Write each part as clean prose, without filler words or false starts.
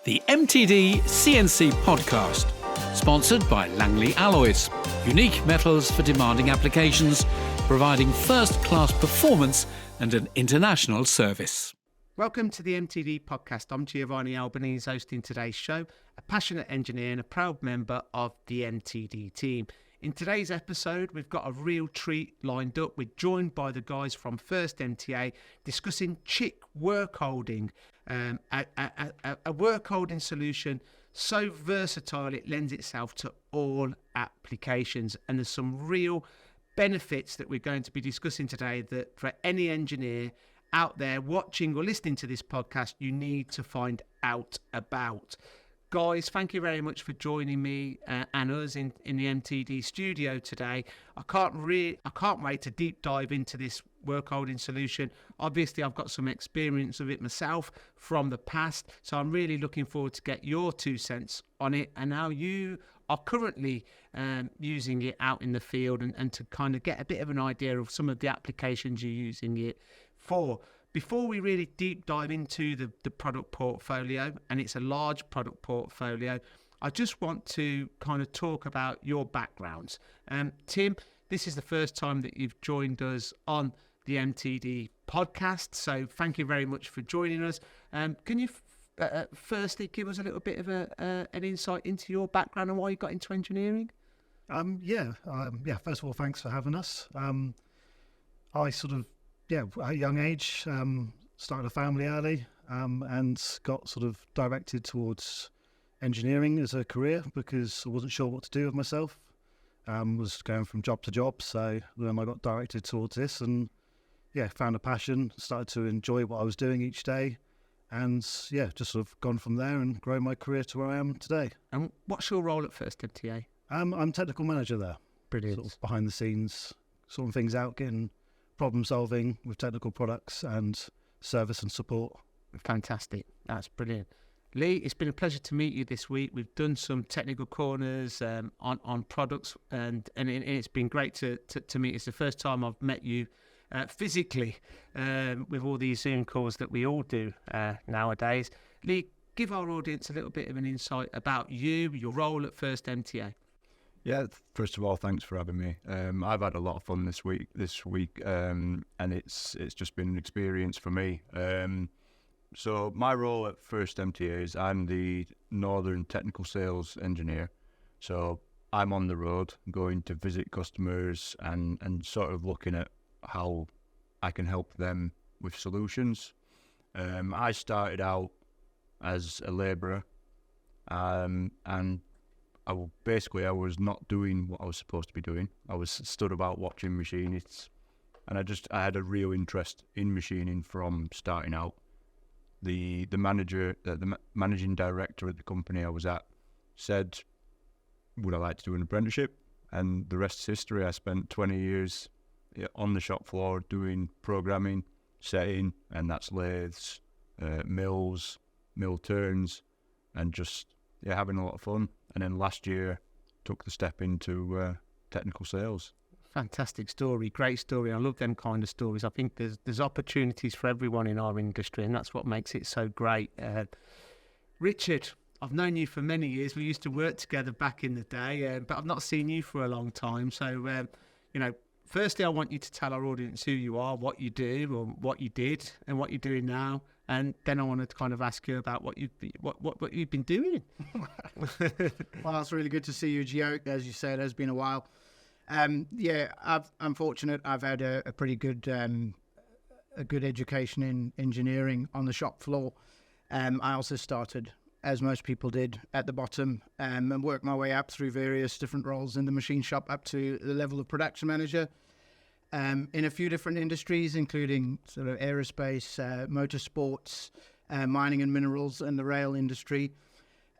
The MTD CNC Podcast, sponsored by Langley Alloys, unique metals for demanding applications, providing first-class performance and an international service. Welcome to the MTD Podcast. I'm Giovanni, Albanese, hosting today's show, a passionate engineer and a proud member of the MTD team. In today's episode, we've got a real treat lined up. We're joined by the guys from First MTA discussing Cheick workholding, a workholding solution so versatile it lends itself to all applications. And there's some real benefits that we're going to be discussing today that for any engineer out there watching or listening to this podcast, you need to find out about. Guys, thank you very much for joining me and us in the MTD studio today. I can't wait to deep dive into this workholding solution. Obviously, I've got some experience of it myself from the past, so I'm really looking forward to get your 2 cents on it and how you are currently using it out in the field and to kind of get a bit of an idea of some of the applications you're using it for. Before we really deep dive into the product portfolio, and it's a large product portfolio, I just want to kind of talk about your backgrounds. Tim, this is the first time that you've joined us on the MTD podcast, so thank you very much for joining us. Can you firstly give us a little bit of an insight into your background and why you got into engineering? First of all, thanks for having us. At a young age, started a family early and got sort of directed towards engineering as a career because I wasn't sure what to do with myself. Was going from job to job, so then I got directed towards this and found a passion, started to enjoy what I was doing each day and just sort of gone from there and grown my career to where I am today. And what's your role at First MTA? I'm technical manager there. Brilliant. Sort of behind the scenes, sorting things out, getting problem solving with technical products and service and support. Fantastic. That's brilliant. Lee, it's been a pleasure to meet you this week. We've done some technical corners on products and it's been great to meet. It's the first time I've met you physically with all these Zoom calls that we all do nowadays. Lee, give our audience a little bit of an insight about you, your role at First MTA. Yeah, first of all, thanks for having me. I've had a lot of fun this week, and it's just been an experience for me. So my role at First MTA is I'm the Northern Technical Sales Engineer. So I'm on the road, going to visit customers and sort of looking at how I can help them with solutions. I started out as a labourer, and I was not doing what I was supposed to be doing. I was stood about watching machinists, and I had a real interest in machining from starting out. The managing director at the company I was at said, would I like to do an apprenticeship? And the rest is history. I spent 20 years on the shop floor doing programming, setting, and that's lathes, mills, mill turns, and just having a lot of fun. And then last year, took the step into technical sales. Fantastic story, great story. I love them kind of stories. I think there's opportunities for everyone in our industry, and that's what makes it so great. Richard, I've known you for many years. We used to work together back in the day, but I've not seen you for a long time. So, firstly, I want you to tell our audience who you are, what you do, or what you did, and what you're doing now. And then I want to kind of ask you about what you've been doing. Well, it's really good to see you, Gio. As you said, it has been a while. I'm fortunate. I've had a pretty good education in engineering on the shop floor. I also started, as most people did, at the bottom and worked my way up through various different roles in the machine shop up to the level of production manager. In a few different industries, including sort of aerospace, motorsports, mining and minerals, and the rail industry.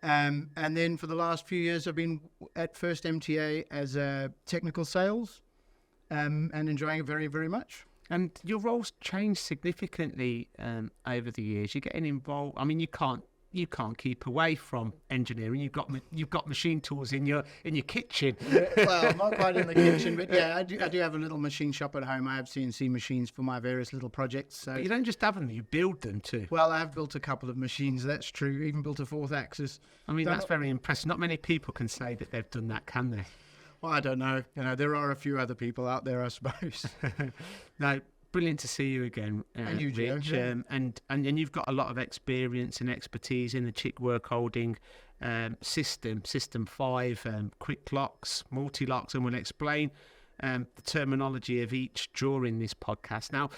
And then for the last few years, I've been at First MTA as technical sales and enjoying it very, very much. And your roles changed significantly over the years. You're getting involved. I mean, you can't you can't keep away from engineering. You've got machine tools in your kitchen. Well, not quite in the kitchen, but yeah, I do have a little machine shop at home. I have CNC machines for my various little projects. So But you don't just have them; you build them too. well, I have built a couple of machines. That's true. Even built a 4th axis. I mean, that's very impressive. Not many people can say that they've done that, can they? Well, I don't know. There are a few other people out there, I suppose. No, brilliant to see you again, And you, Joe, Rich. yeah. And you've got a lot of experience and expertise in the Cheick workholding system 5, quick locks, multi-locks, and we'll explain the terminology of each during this podcast. Now,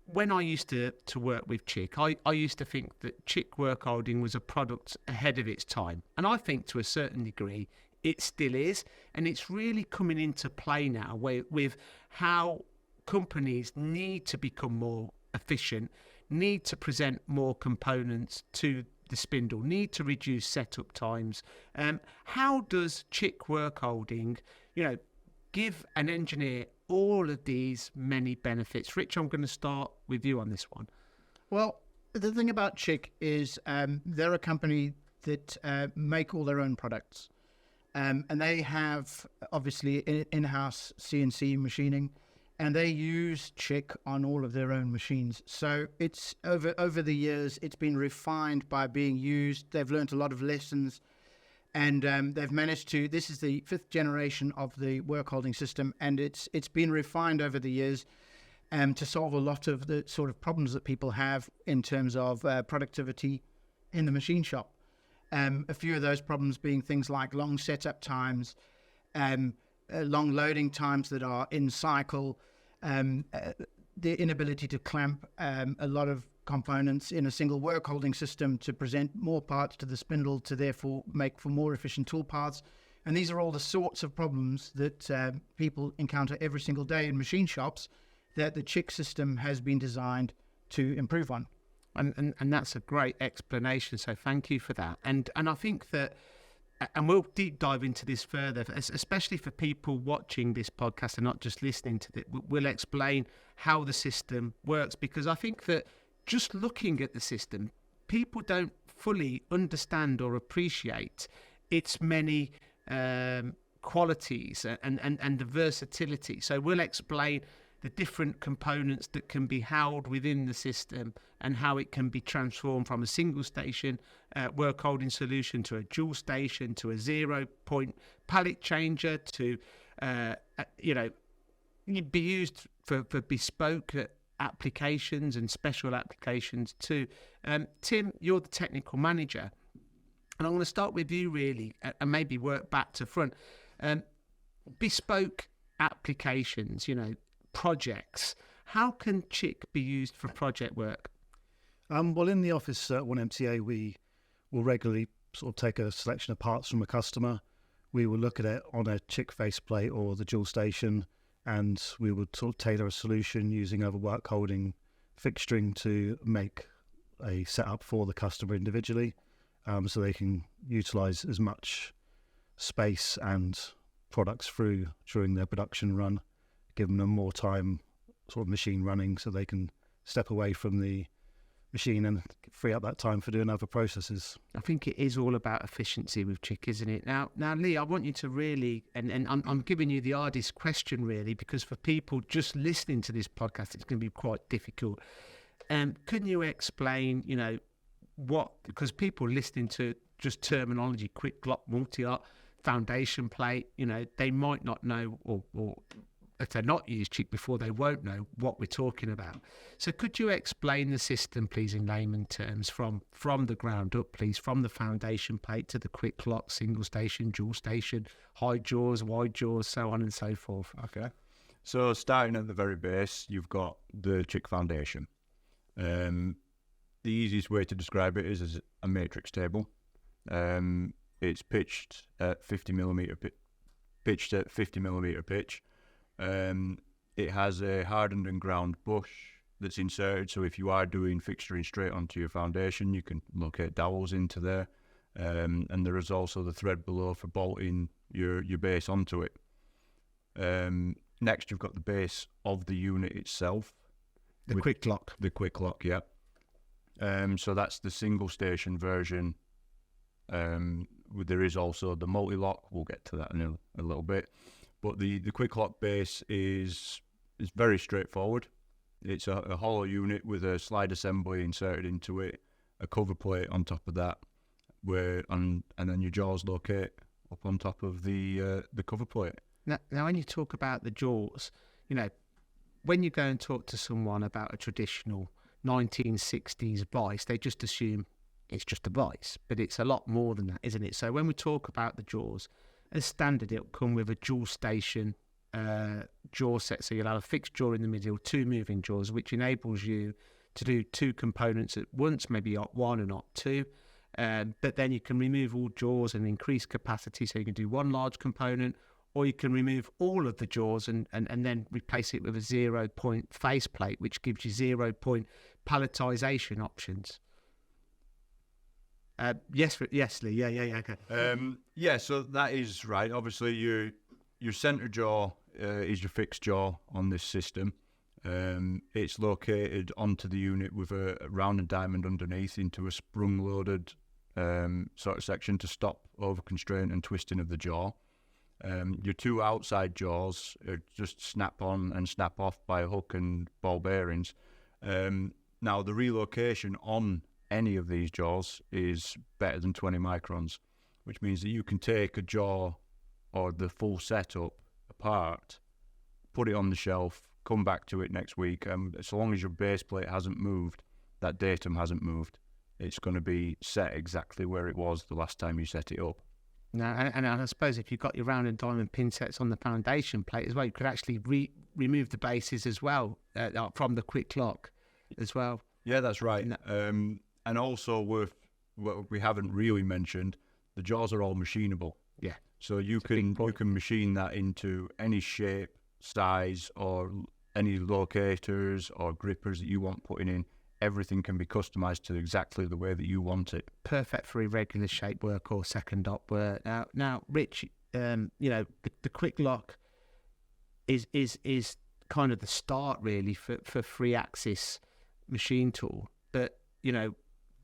when I used to work with Cheick, I used to think that Cheick workholding was a product ahead of its time. And I think to a certain degree it still is. And it's really coming into play now with how companies need to become more efficient, need to present more components to the spindle, need to reduce setup times. How does Cheick workholding, give an engineer all of these many benefits? Rich, I'm going to start with you on this one. Well, the thing about Cheick is they're a company that make all their own products. And they have, obviously, in-house CNC machining, and they use Cheick on all of their own machines. So it's over the years, it's been refined by being used. They've learned a lot of lessons, and they've managed to. This is the 5th generation of the workholding system, and it's been refined over the years to solve a lot of the sort of problems that people have in terms of productivity in the machine shop. A few of those problems being things like long setup times, long loading times that are in cycle, the inability to clamp a lot of components in a single workholding system to present more parts to the spindle to therefore make for more efficient tool paths. And these are all the sorts of problems that people encounter every single day in machine shops that the Cheick system has been designed to improve on. And that's a great explanation, so thank you for that. And I think that, and we'll deep dive into this further, especially for people watching this podcast and not just listening to it. We'll explain how the system works, because I think that just looking at the system, people don't fully understand or appreciate its many qualities and the versatility. So we'll explain the different components that can be held within the system and how it can be transformed from a single station workholding solution to a dual station to a 0-point pallet changer to be used for bespoke applications and special applications too. Tim, you're the technical manager, and I'm going to start with you really and maybe work back to front. Bespoke applications, projects. How can Cheick be used for project work? Well, in the office at 1MTA, we will regularly sort of take a selection of parts from a customer. We will look at it on a Cheick faceplate or the dual station, and we would sort of tailor a solution using other workholding fixturing to make a setup for the customer individually, so they can utilise as much space and products through during their production run, giving them more time sort of machine running so they can step away from the machine and free up that time for doing other processes. I think it is all about efficiency with Cheick, isn't it? Now, Lee, I want you to really, and I'm giving you the hardest question really, because for people just listening to this podcast, it's going to be quite difficult. Can you explain, what, because people listening to just terminology, quick lock, multi-lock, foundation plate, they might not know, or if they're not used Cheick before, they won't know what we're talking about. So could you explain the system, please, in layman terms, from the ground up, please, from the foundation plate to the quick lock, single station, dual station, high jaws, wide jaws, so on and so forth? Okay. So starting at the very base, you've got the Cheick foundation. The easiest way to describe it is as a matrix table. It's pitched at 50 millimeter pitch. It has a hardened and ground bush that's inserted, so if you are doing fixturing straight onto your foundation, you can locate dowels into there. And there is also the thread below for bolting your base onto it. Next, you've got the base of the unit itself. The quick lock. The quick lock, yeah. So that's the single station version. There is also the Multilock. We'll get to that in a little bit. But the quick lock base is very straightforward. It's a hollow unit with a slide assembly inserted into it, a cover plate on top of that, and then your jaws locate up on top of the cover plate. Now, when you talk about the jaws, when you go and talk to someone about a traditional 1960s vice, they just assume it's just a vice, but it's a lot more than that, isn't it? So when we talk about the jaws, as standard, it'll come with a dual station jaw set. So you'll have a fixed jaw in the middle, 2 moving jaws, which enables you to do 2 components at once, maybe OT1 and OT2. But then you can remove all jaws and increase capacity, so you can do 1 large component, or you can remove all of the jaws and then replace it with a 0-point faceplate, which gives you 0-point palletization options. Yes, Lee. Yeah. Okay. So that is right. Obviously, your centre jaw is your fixed jaw on this system. It's located onto the unit with a rounded diamond underneath into a sprung-loaded sort of section to stop over-constraint and twisting of the jaw. Your 2 outside jaws are just snap on and snap off by a hook and ball bearings. Now, the relocation on any of these jaws is better than 20 microns, which means that you can take a jaw or the full setup apart, put it on the shelf, come back to it next week. So long as your base plate hasn't moved, that datum hasn't moved, it's going to be set exactly where it was the last time you set it up. Now, and I suppose if you've got your round and diamond pin sets on the foundation plate as well, you could actually remove the bases as well from the quick lock as well. Yeah, that's right. And also what we haven't really mentioned, the jaws are all machinable. Yeah. So you can machine that into any shape, size, or any locators or grippers that you want putting in. Everything can be customized to exactly the way that you want it. Perfect for irregular shape work or second op work. Now, Rich, the quick lock is kind of the start really for 3-axis machine tool, but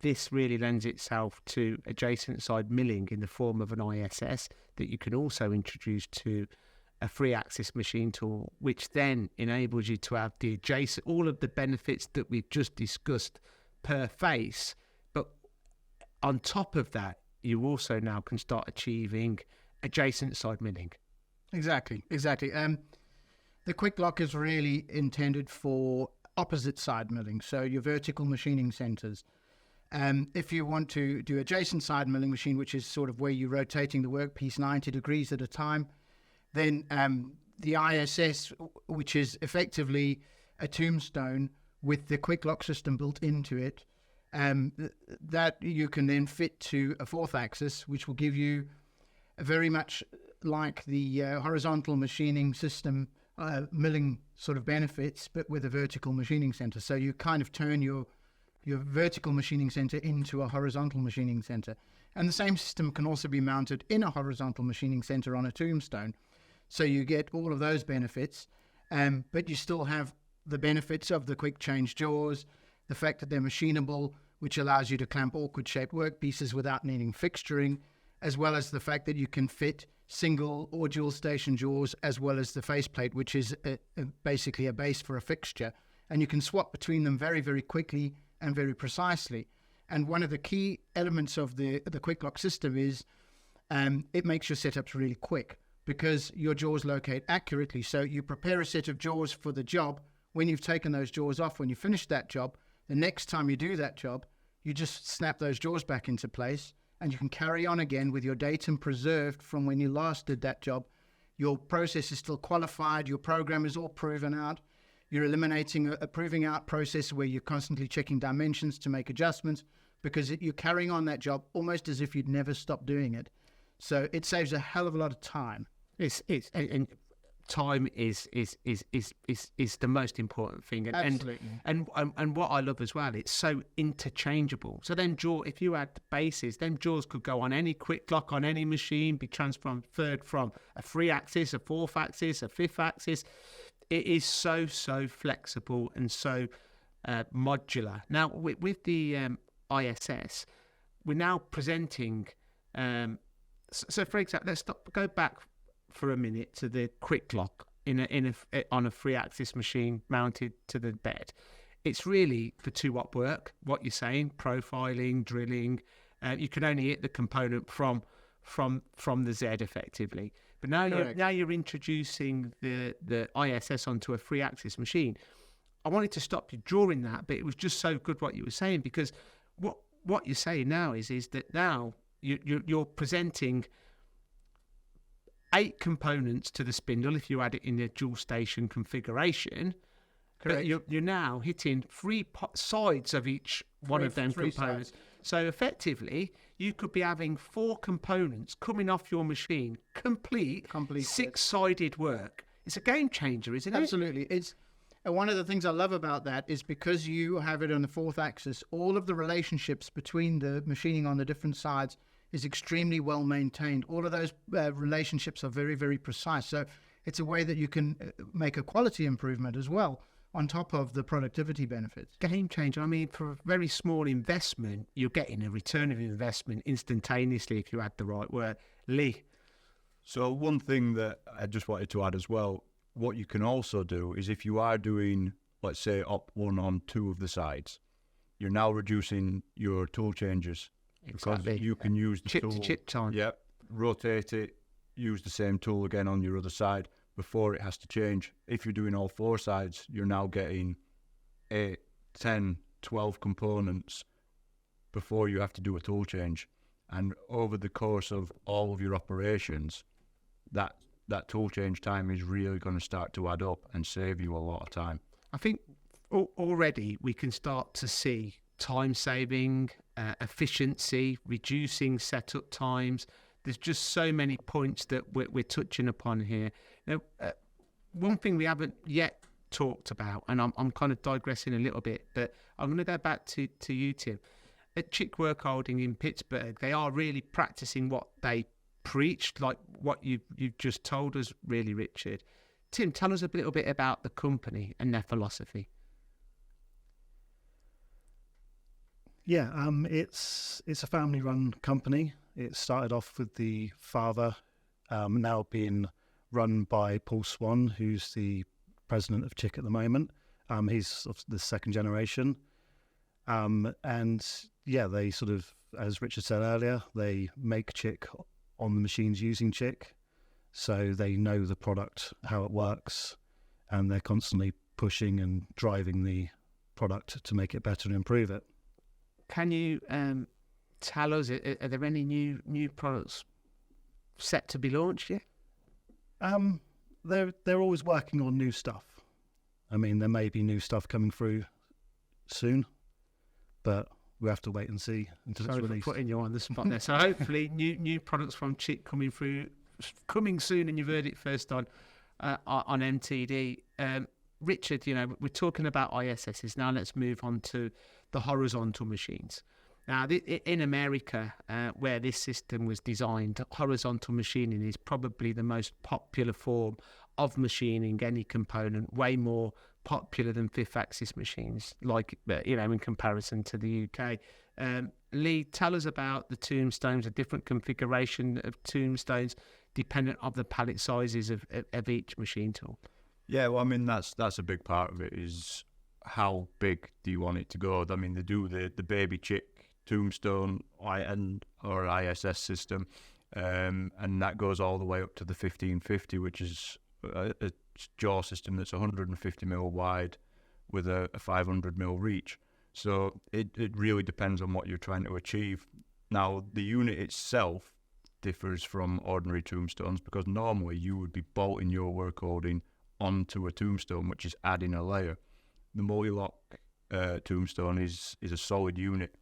this really lends itself to adjacent side milling in the form of an ISS that you can also introduce to a 3-axis machine tool, which then enables you to have the adjacent, all of the benefits that we've just discussed per face. But on top of that, you also now can start achieving adjacent side milling. Exactly. The quick lock is really intended for opposite side milling, so your vertical machining centers. If you want to do adjacent side milling machine, which is sort of where you're rotating the workpiece 90 degrees at a time, then the ISS, which is effectively a tombstone with the quick lock system built into it, that you can then fit to a 4th axis, which will give you very much like the horizontal machining system milling sort of benefits, but with a vertical machining center. So you kind of turn your vertical machining center into a horizontal machining center. And the same system can also be mounted in a horizontal machining center on a tombstone. So you get all of those benefits, but you still have the benefits of the quick change jaws, the fact that they're machinable, which allows you to clamp awkward shaped workpieces without needing fixturing, as well as the fact that you can fit single or dual station jaws, as well as the faceplate, which is basically a base for a fixture. And you can swap between them very, very quickly and very precisely. And one of the key elements of the quick lock system is it makes your setups really quick because your jaws locate accurately. So you prepare a set of jaws for the job. When you've taken those jaws off, when you finish that job, the next time you do that job, you just snap those jaws back into place and you can carry on again with your datum preserved from when you last did that job. Your process is still qualified. Your program is all proven out. You're eliminating a proving out process where you're constantly checking dimensions to make adjustments because you're carrying on that job almost as if you'd never stopped doing it. So it saves a hell of a lot of time. And time is the most important thing. Absolutely. And what I love as well, it's so interchangeable. So then if you add bases, then jaws could go on any quick lock on any machine, be transferred from a 3-axis, a 4th axis, a 5th axis. It is so flexible and so modular. Now, with the ISS, we're now presenting. So, for example, let's go back for a minute to the quick lock on a 3-axis machine mounted to the bed. It's really for 2-op work. What you're saying, profiling, drilling. You can only hit the component from the Z effectively. But now you're introducing the ISS onto a 3-axis machine. I wanted to stop you during that, but it was just so good what you were saying, because what you're saying now is that now you're presenting 8 components to the spindle if you add it in the dual station configuration. Correct. But you're now hitting 3 sides of each one of them components. Sides. So effectively, you could be having 4 components coming off your machine, complete 6-sided work. It's a game changer, isn't it? Absolutely. It's one of the things I love about that is because you have it on the 4th axis, all of the relationships between the machining on the different sides is extremely well maintained. All of those relationships are very, very precise. So it's a way that you can make a quality improvement as well, on top of the productivity benefits. Game changer. I mean, for a very small investment, you're getting a return of investment instantaneously if you add the right word. Lee? So one thing that I just wanted to add as well, what you can also do is if you are doing, let's say, op 1 on 2 of the sides, you're now reducing your tool changes. Exactly. Because you can use the chip tool. To chip time. Yep. Rotate it, use the same tool again on your other side before it has to change. If you're doing all 4 sides, you're now getting 8, 10, 12 components before you have to do a tool change. And over the course of all of your operations, that tool change time is really going to start to add up and save you a lot of time. I think already we can start to see time saving, efficiency, reducing setup times. There's just so many points that we're touching upon here. Now, one thing we haven't yet talked about, and I'm kind of digressing a little bit, but I'm going to go back to you, Tim. At Cheick Workholding in Pittsburgh, they are really practicing what they preached, like what you've just told us, really, Richard. Tim, tell us a little bit about the company and their philosophy. Yeah, it's a family-run company. It started off with the father, now being run by Paul Swan, who's the president of Cheick at the moment. He's of the 2nd generation. And yeah, they sort of, as Richard said earlier, they make Cheick on the machines using Cheick. So they know the product, how it works, and they're constantly pushing and driving the product to make it better and improve it. Can you tell us, are there any new products set to be launched yet? They're always working on new stuff. I mean, there may be new stuff coming through soon, but we have to wait and see until it's released. For putting you on the spot there. So hopefully new products from Cheick coming soon, and you've heard it first on MTD. Richard, we're talking about ISSs. Now let's move on to the horizontal machines. Now, in America, where this system was designed, horizontal machining is probably the most popular form of machining any component, way more popular than 5th-axis machines, like, in comparison to the UK. Lee, tell us about the tombstones, a different configuration of tombstones, dependent on the pallet sizes of each machine tool. Yeah, well, I mean, that's a big part of it, is how big do you want it to go? I mean, they do the baby Cheick tombstone or ISS system, and that goes all the way up to the 1550, which is a jaw system that's 150 mil wide with a 500 mil reach. So it really depends on what you're trying to achieve. Now, the unit itself differs from ordinary tombstones because normally you would be bolting your workholding onto a tombstone, which is adding a layer. The Multilock tombstone is a solid unit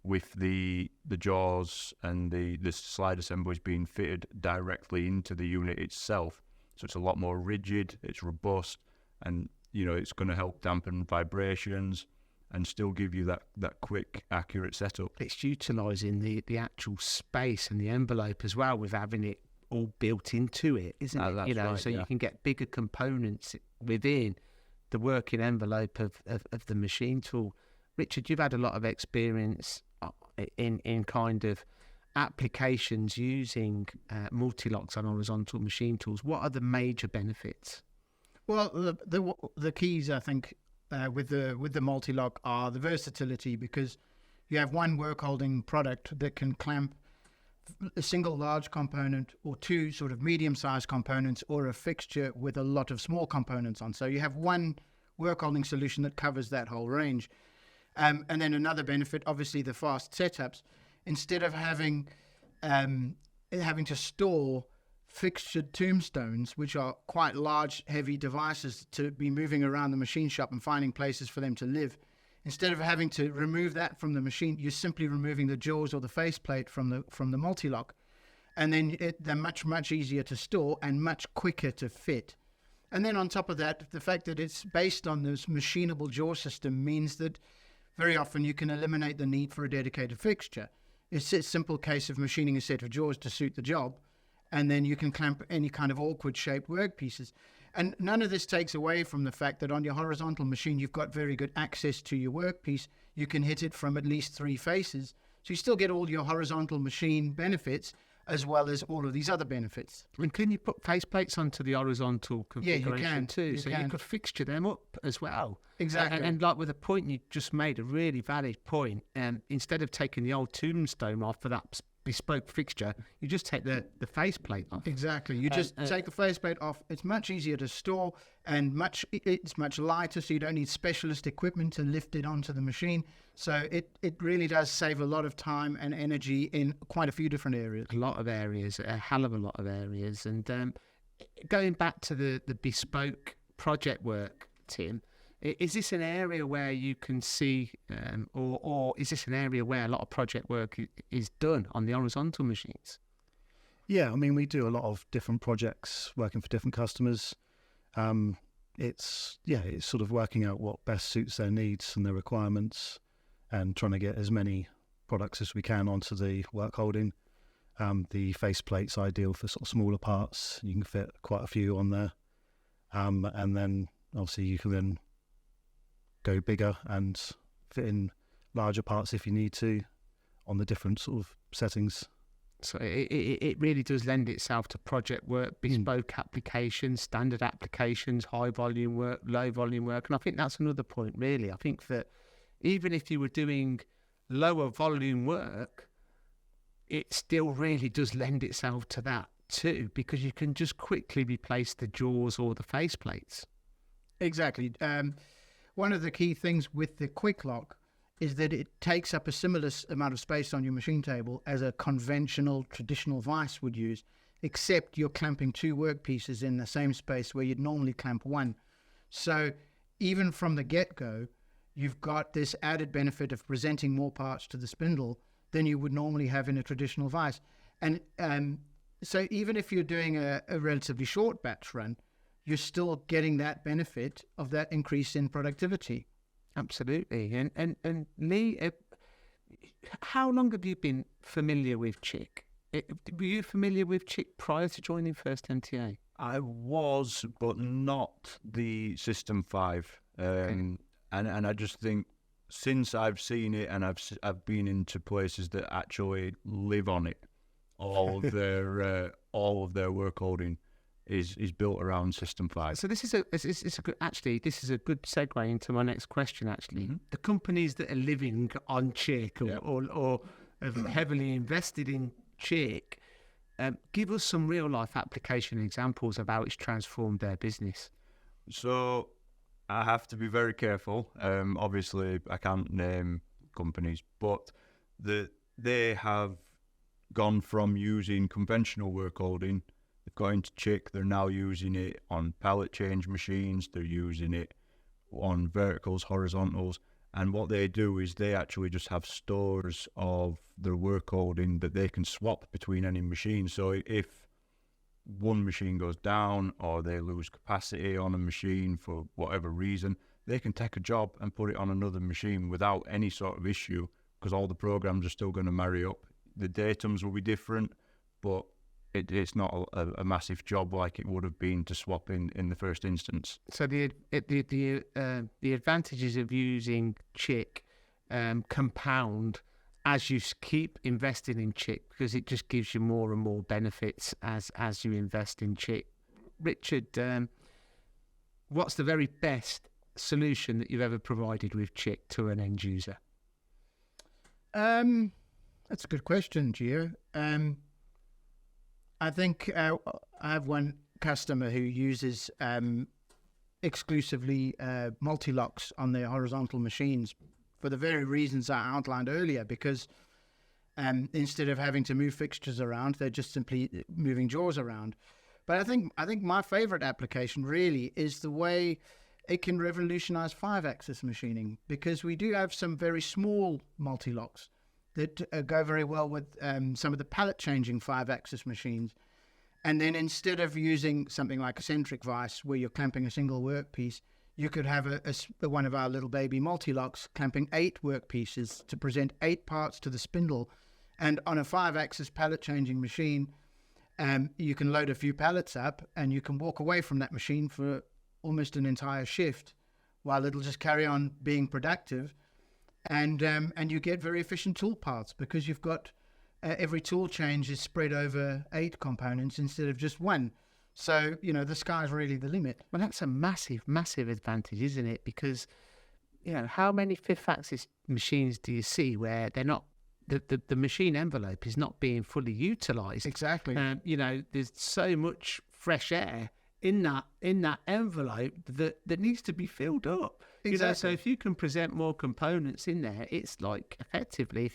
with the jaws and the slide assemblies being fitted directly into the unit itself. So it's a lot more rigid, it's robust, and it's going to help dampen vibrations and still give you that quick, accurate setup. It's utilising the actual space and the envelope as well, with having it all built into it, isn't it? That's right, so you can get bigger components within the working envelope of the machine tool. Richard, you've had a lot of experience in kind of applications using multi-locks on horizontal machine tools. What are the major benefits? Well, the keys, I think, with the multi-lock are the versatility, because you have one work-holding product that can clamp a single large component or two sort of medium-sized components, or a fixture with a lot of small components on. So you have one work-holding solution that covers that whole range. And then another benefit, obviously, the fast setups. Instead of having to store fixtured tombstones, which are quite large, heavy devices to be moving around the machine shop and finding places for them to live, instead of having to remove that from the machine, you're simply removing the jaws or the faceplate from the multi-lock, and then they're much easier to store and much quicker to fit. And then on top of that, the fact that it's based on this machinable jaw system means that very often you can eliminate the need for a dedicated fixture. It's a simple case of machining a set of jaws to suit the job, and then you can clamp any kind of awkward shaped workpieces. And none of this takes away from the fact that on your horizontal machine, you've got very good access to your workpiece. You can hit it from at least 3 faces. So you still get all your horizontal machine benefits, as well as all of these other benefits. And can you put faceplates onto the horizontal configuration? Yeah, you can too. You could fixture them up as well. Exactly. And like with the point you just made, a really valid point. Instead of taking the old tombstone off for that bespoke fixture, you just take the faceplate off. Exactly. You just take the faceplate off. It's much easier to store, and it's much lighter, so you don't need specialist equipment to lift it onto the machine. So it really does save a lot of time and energy in quite a few different areas. A lot of areas, a hell of a lot of areas. And going back to the bespoke project work, Tim, is this an area where you can see, or is this an area where a lot of project work is done on the horizontal machines? Yeah, I mean, we do a lot of different projects working for different customers. It's sort of working out what best suits their needs and their requirements, and trying to get as many products as we can onto the work holding. The faceplate's ideal for sort of smaller parts. You can fit quite a few on there. And then obviously you can then go bigger and fit in larger parts if you need to on the different sort of settings. So it really does lend itself to project work, bespoke applications, standard applications, high volume work, low volume work. And I think that's another point, really. I think that even if you were doing lower volume work, it still really does lend itself to that too, because you can just quickly replace the jaws or the faceplates. Exactly. One of the key things with the quick lock is that it takes up a similar amount of space on your machine table as a conventional traditional vise would use, except you're clamping 2 workpieces in the same space where you'd normally clamp 1. So even from the get-go, you've got this added benefit of presenting more parts to the spindle than you would normally have in a traditional vise. And so even if you're doing a relatively short batch run, you're still getting that benefit of that increase in productivity. Absolutely. And Lee, how long have you been familiar with Cheick? Were you familiar with Cheick prior to joining First MTA? I was, but not the System 5. And I just think since I've seen it and I've been into places that actually live on it, all of their work holding is built around System 5. So this is a good segue into my next question. Actually, the companies that are living on Cheick or have heavily invested in Cheick, give us some real life application examples of how it's transformed their business. So I have to be very careful. Obviously, I can't name companies, but they have gone from using conventional work holding. They've got into Cheick. They're now using it on pallet change machines. They're using it on verticals, horizontals. And what they do is they actually just have stores of their work holding that they can swap between any machine. So if one machine goes down or they lose capacity on a machine for whatever reason, they can take a job and put it on another machine without any sort of issue, because all the programs are still going to marry up. The datums will be different, but it's not a massive job like it would have been to swap in the first instance. So the advantages of using Cheick compound as you keep investing in Cheick, because it just gives you more and more benefits as you invest in Cheick. Richard, what's the very best solution that you've ever provided with Cheick to an end user? That's a good question, Gio. I think I have one customer who uses exclusively multi-locks on their horizontal machines for the very reasons I outlined earlier, because instead of having to move fixtures around, they're just simply moving jaws around. But I think my favorite application really is the way it can revolutionize 5-axis machining, because we do have some very small multi-locks that go very well with some of the pallet changing 5-axis machines. And then instead of using something like a centric vise where you're clamping a single workpiece, you could have one of our little baby multi-locks clamping 8 workpieces to present 8 parts to the spindle. And on a 5-axis pallet changing machine, you can load a few pallets up and you can walk away from that machine for almost an entire shift while it'll just carry on being productive. And you get very efficient tool parts, because you've got every tool change is spread over 8 components instead of just one. So, the sky's really the limit. Well, that's a massive, massive advantage, isn't it? Because, how many 5th-axis machines do you see where they're not, the machine envelope is not being fully utilised? Exactly. There's so much fresh air in that envelope that needs to be filled up. Exactly. So if you can present more components in there, it's like effectively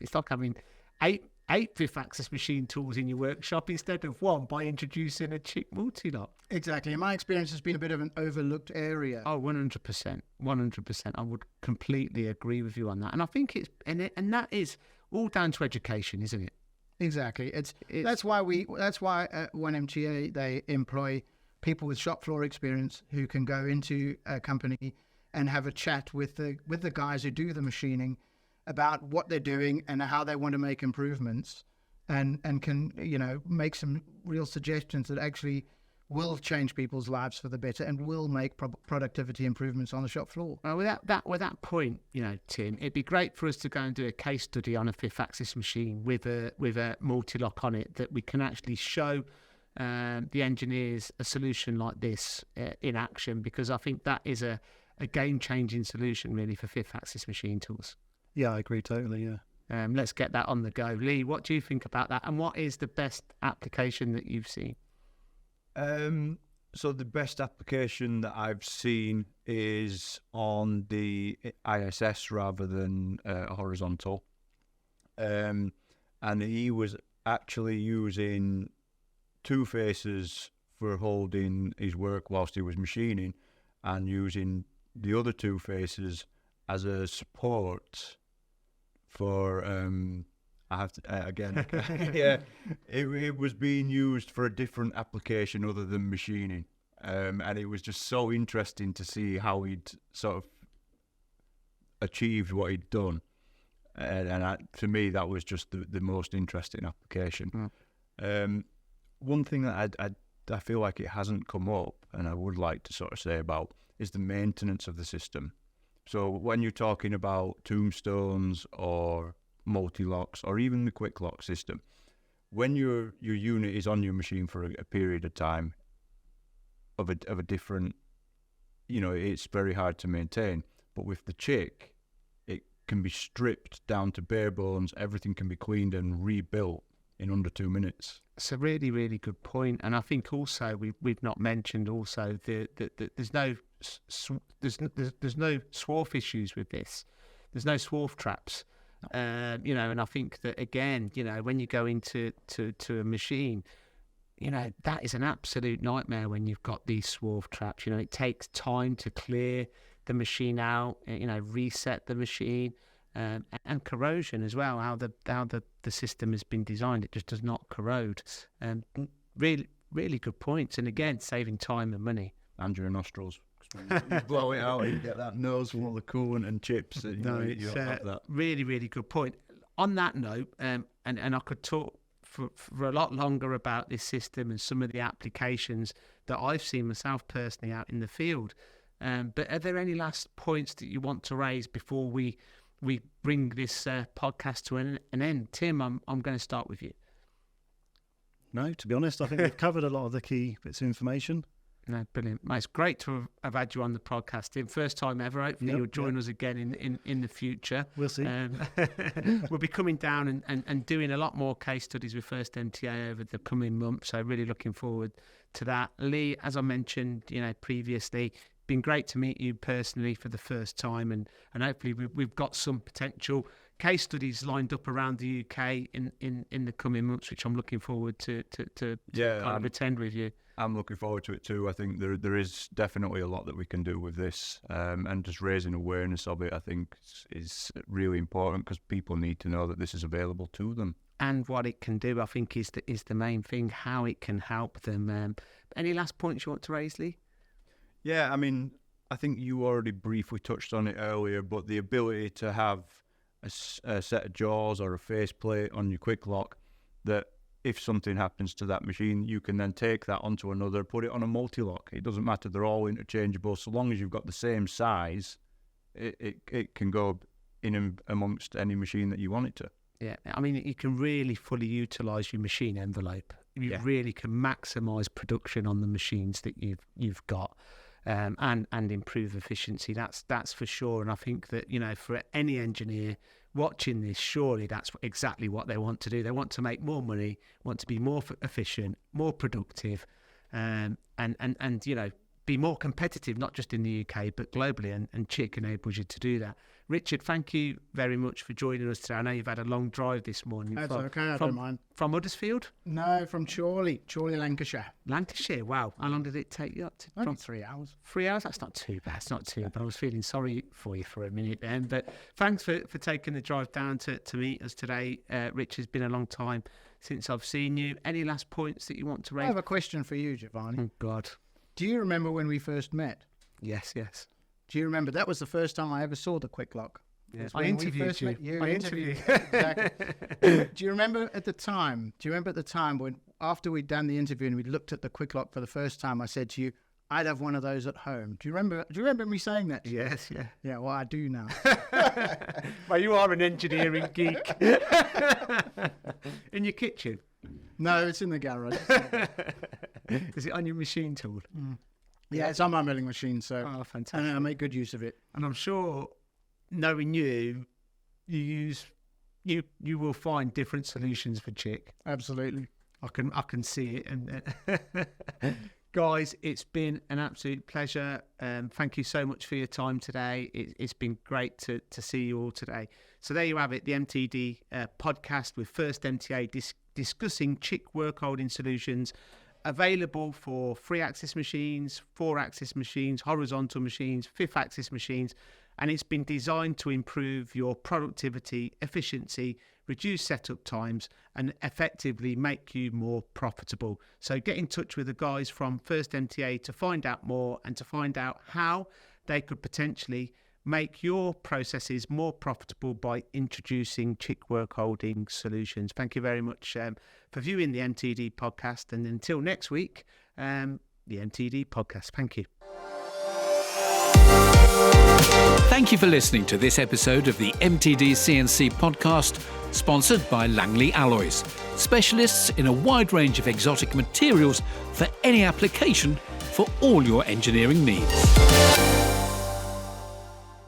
it's like having eight 5th-axis machine tools in your workshop instead of one by introducing a Cheick multi-lock. Exactly. In my experience, has been a bit of an overlooked area. Oh, 100%. 100%. I would completely agree with you on that. And I think and that is all down to education, isn't it? Exactly. That's why 1MTA, they employ people with shop floor experience who can go into a company and have a chat with the guys who do the machining about what they're doing and how they want to make improvements, and can make some real suggestions that actually will change people's lives for the better and will make productivity improvements on the shop floor. Well, with that point, Tim, it'd be great for us to go and do a case study on a 5th-axis machine with a multi-lock on it, that we can actually show the engineers a solution like this in action, because I think that is a game-changing solution really for 5th-axis machine tools. Yeah, I agree totally, yeah. Let's get that on the go. Lee, what do you think about that? And what is the best application that you've seen? So the best application that I've seen is on the ISS rather than horizontal. And he was actually using 2 faces for holding his work whilst he was machining, and using the other 2 faces as a support for I have to again yeah, it was being used for a different application other than machining, and it was just so interesting to see how he'd sort of achieved what he'd done, and to me that was just the most interesting application. One thing that I feel like it hasn't come up, and I would like to sort of say about, is the maintenance of the system. So when you're talking about tombstones or multi-locks or even the quick lock system, when your unit is on your machine for a period of time of a different, it's very hard to maintain. But with the Cheick, it can be stripped down to bare bones. Everything can be cleaned and rebuilt in under 2 minutes. It's a really, really good point. And I think also we've not mentioned also that there's no swarf issues with this. There's no swarf traps. And I think that again, when you go into a machine, that is an absolute nightmare when you've got these swarf traps. It takes time to clear the machine out, reset the machine, and corrosion as well. How the system has been designed, it just does not corrode. Really, really good points. And again, saving time and money. And your nostrils. You blow it out, you get that nose full of coolant and chips. You don't have that. Really, really good point. On that note, and I could talk for a lot longer about this system and some of the applications that I've seen myself personally out in the field. But are there any last points that you want to raise before we bring this podcast to an end? Tim, I'm going to start with you. No, to be honest, I think we've covered a lot of the key bits of information. No, brilliant. Mate, it's great to have had you on the podcast, Tim. First time ever. Hopefully you'll join us again in the future. We'll see. We'll be coming down and doing a lot more case studies with First MTA over the coming months. So really looking forward to that. Lee, as I mentioned, previously, been great to meet you personally for the first time, and hopefully we've got some potential case studies lined up around the UK in the coming months, which I'm looking forward to attend with you. I'm looking forward to it too. I think there is definitely a lot that we can do with this, and just raising awareness of it, I think, is really important, because people need to know that this is available to them. And what it can do, I think, is the main thing, how it can help them. Any last points you want to raise, Lee? Yeah, I mean, I think you already briefly touched on it earlier, but the ability to have a set of jaws or a faceplate on your quick lock, that if something happens to that machine, you can then take that onto another, put it on a multi-lock. It doesn't matter, they're all interchangeable. So long as you've got the same size, it can go in amongst any machine that you want it to. Yeah, I mean, you can really fully utilise your machine envelope. You really can maximise production on the machines that you've got. And improve efficiency. That's for sure. And I think that, for any engineer watching this, surely that's exactly what they want to do. They want to make more money, want to be more efficient, more productive, and be more competitive, not just in the UK but globally. And Cheick enables you to do that. Richard, thank you very much for joining us today. I know you've had a long drive this morning. That's okay, I don't mind. From Huddersfield? No, from Chorley, Lancashire. Lancashire, wow. How long did it take you up to? Only 3 hours. 3 hours? That's not too bad. It's not too bad. I was feeling sorry for you for a minute then. But thanks for taking the drive down to meet us today. Rich, it's been a long time since I've seen you. Any last points that you want to raise? I have a question for you, Giovanni. Oh, God. Do you remember when we first met? Yes. Do you remember? That was the first time I ever saw the quick lock. Yes, I interviewed you. I interviewed you. Exactly. Do you remember at the time? When after we'd done the interview and we looked at the quick lock for the first time, I said to you, "I'd have one of those at home." Do you remember me saying that? Yes. Yeah. Yeah. Well, I do now. Well, you are an engineering geek. In your kitchen? No, it's in the garage. Is it on your machine tool? Mm. Yeah, it's on my milling machine. So, fantastic. And I make good use of it. And I'm sure, knowing you will find different solutions for Cheick. Absolutely. I can see it. And guys, it's been an absolute pleasure. Thank you so much for your time today. It's been great to see you all today. So there you have it, the MTD podcast with First MTA discussing Cheick workholding solutions, available for 3-axis machines, 4-axis machines, horizontal machines, 5th-axis machines, and it's been designed to improve your productivity, efficiency, reduce setup times, and effectively make you more profitable. So get in touch with the guys from First MTA to find out more and to find out how they could potentially make your processes more profitable by introducing Cheick workholding solutions. Thank you very much for viewing the MTD podcast, and until next week, the MTD podcast. Thank you. Thank you for listening to this episode of the MTDCNC podcast, sponsored by Langley Alloys, specialists in a wide range of exotic materials for any application for all your engineering needs.